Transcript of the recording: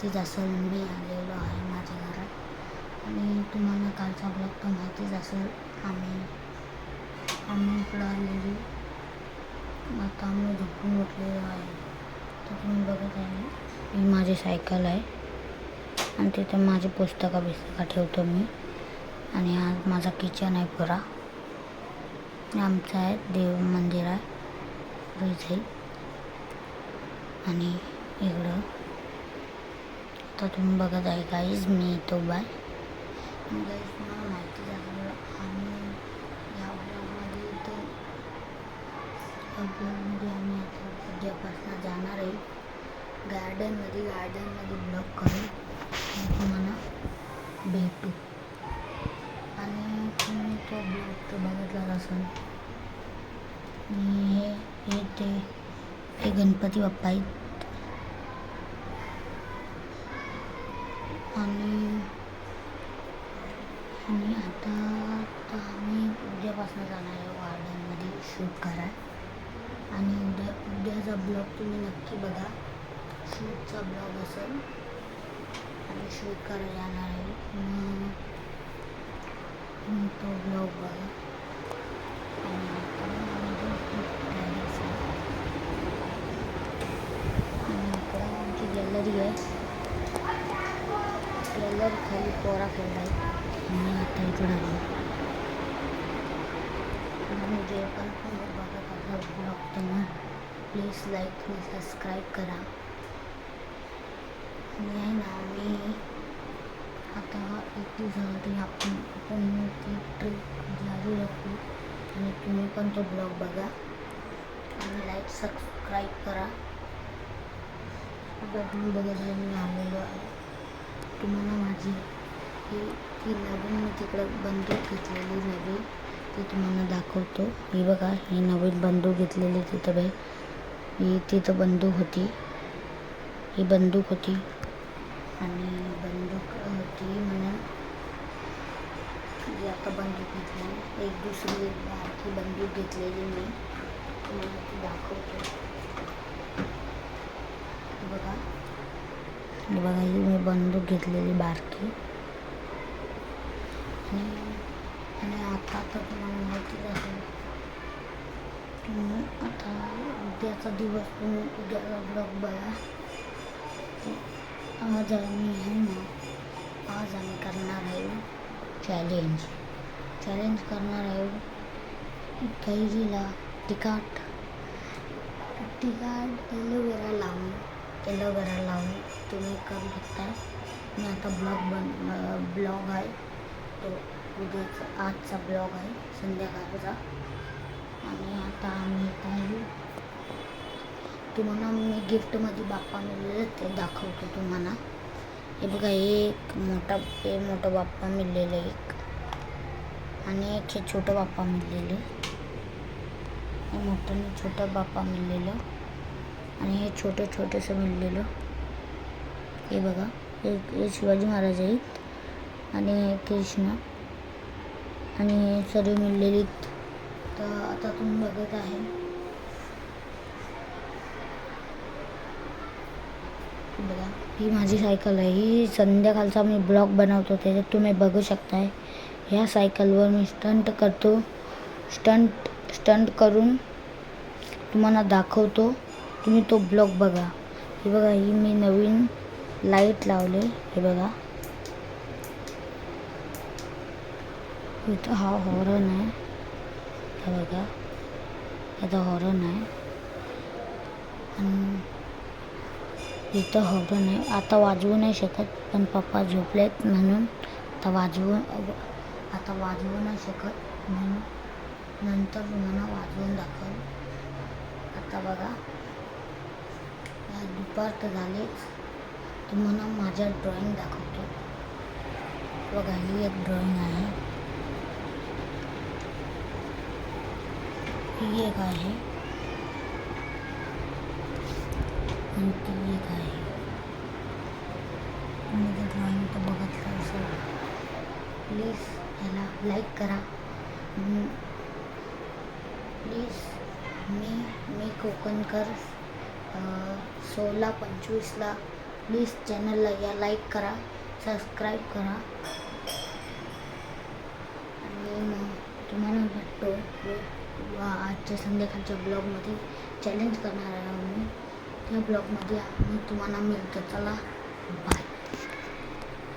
माहितीच असेल मी आलेलो आहे माझ्या घरात आणि तुम्हाला कालचा ब्लॉग तर माहितीच असेल. आम्ही इकडं आलेली आता आम्ही झोपून उठलेलो आहे. तर तुम्ही बघत आहे ही माझी सायकल आहे आणि तिथे माझी पुस्तकं ठेवतो मी. आणि आज माझा किचन आहे पुरा. आमचं आहे देव मंदिर आहे इथे. आणि इकडं आता तुम्ही बघत आहे गाईज मी इथं उभा आहे. गाईज मला माहिती झालं आम्ही या ब्लॉगमध्ये आम्ही आता उद्यापासून जाणार आहे गार्डनमध्ये ब्लॉग करून तुम्हाला भेटू. आणि तुम्ही तो ब्लॉग तर बघितलाच असेल. आणि हे गणपती बाप्पा आहेत. आणि आता आम्ही उद्यापासून जाणार आहे गार्डनमध्ये शूट करा. आणि उद्याचा ब्लॉग तुम्ही नक्की बघा. शूटचा ब्लॉग असेल आणि शूट करायला जाणार आहे मग तो ब्लॉग बघा. आणि इकडं आमची गॅलरी आहे. गॅलरी खाली पोरा खेळला आहे. आणि आता इकडं आहे आणि जे पण बघत असेल ब्लॉग त्यांना प्लीज लाईक आणि सबस्क्राईब करा. आणि आहे ना मी आता एक दिवसासाठी आपण ती ट्रिप जारी राखू. आणि तुम्ही पण तो ब्लॉग बघा आणि लाईक सबस्क्राईब करा. आता तुम्ही बघत आहे मी आलेलो आहे. तुम्हाला माझी ही नवीन मी तिकडं बंदूक घेतलेली नवीन ती तुम्हाला दाखवतो. ही बघा ही नवीन बंदूक घेतलेली तिथं बाई ही तिथं बंदूक होती. ही बंदूक होती आणि बंदूक होती म्हणून ही आता बंदूक घेतली. एक दुसरी बारकी बंदूक घेतलेली मी तुम्हाला ती दाखवतो. बघा ही मी बंदूक घेतलेली बारकी. आणि आता तर तुम्हाला माहितीच असेल तुम्ही आता उद्याचा दिवस तुम्ही उद्याचा ब्लॉग बघा. आज आम्ही करणार आहे चॅलेंज करणार आहे. कैरीला तिखट एलोवेरा लावून तुम्ही करू शकता. मी आता ब्लॉग आहे तो उद्याचा आजचा ब्लॉग आहे संध्याकाळचा. आणि आता आम्ही काही तुम्हाला मी गिफ्टमध्ये बाप्पा मिळलेलं ते दाखवतो तुम्हाला. हे बघा एक मोठा बाप्पा मिळलेलं एक आणि एक हे छोटं बाप्पा मिळलेलं. हे मोठं आणि छोटं बाप्पा मिळलेलं आणि हे छोटंसं मिळलेलं. हे बघा हे शिवाजी महाराज आहेत आणि हे कृष्ण आणि हे सर्व मिळलेली. तर आता तुम्ही बघत आहे बघा ही माझी सायकल आहे. ही संध्याकाळचा मी ब्लॉग बनवतो त्याच्यात तुम्ही बघू शकताय. ह्या सायकलवर मी स्टंट करतो. स्टंट करून तुम्हाला दाखवतो. तुम्ही तो ब्लॉग बघा. हे बघा ही मी नवीन लाईट लावले. हे बघा इथं हा हॉर्न आहे. हे बघा इथं हॉर्न आहे आणि इथं हॉर्न आहे. आता वाजवू नाही शकत पण पप्पा झोपलेत म्हणून आता वाजवू नाही शकत म्हणून नंतर तुम्हाला वाजवून दाखव. आता बघा दुपार तर झालेच. तुम्हाला माझ्या ड्रॉइंग दाखवतो. बघा ही एक ड्रॉइंग आहे. ही एक आहे आणि ती एक आहे. तुम्ही जर ड्रॉइंग तर बघितलं असेल प्लीज याला लाईक करा. प्लीज मी कोकणकर 16/25 प्लीज चॅनलला या, लाईक करा, सबस्क्राईब करा. आणि मग तुम्हाला भेटतो आजच्या संध्याकाळच्या ब्लॉगमध्ये. चॅलेंज करणार आहे मी, त्या ब्लॉगमध्ये मी तुम्हाला मिळतो. चला बाय.